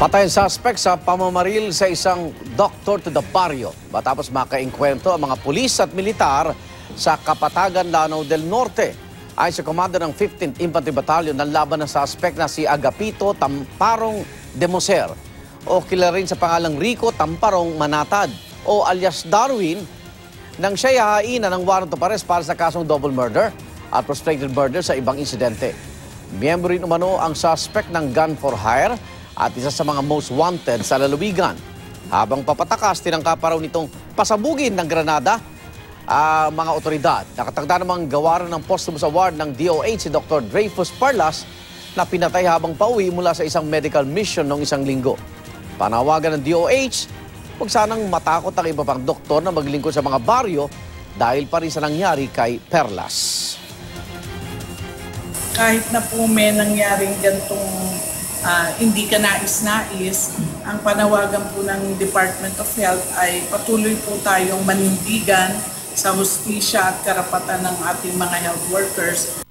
Patay ang suspect sa pamamaril sa isang doktor to the barrio matapos makaengkwentro ang mga pulis at militar sa Kapatagan, Lanao del Norte. Ayon sa komando ng 15th Infantry Battalion, nanlaban ng suspect na si Agapito Tamparong Demoser o kilala rin sa pangalang Rico Tamparong Manatad o alias Darwin nang siya hahainan ng warrant of arrest para sa kasong double murder at prostrated murder sa ibang insidente. Miyembro rin umano ang suspect ng gun for hire at isa sa mga most wanted sa lalawigan. Habang papatakas, tinangka pa raw nitong pasabugin ng granada mga otoridad. Nakatagda namang gawaran ng posthumous award ng DOH si Dr. Dreyfus Parlas na pinatay habang pauwi mula sa isang medical mission noong isang linggo. Panawagan ng DOH, huwag sanang matakot ang iba pang doktor na maglingkod sa mga baryo dahil pa rin sa nangyari kay Perlas. Kahit na po may nangyaring gantong hindi ka nais-nais, ang panawagan po ng Department of Health ay patuloy po tayong manindigan sa hustisya at karapatan ng ating mga health workers.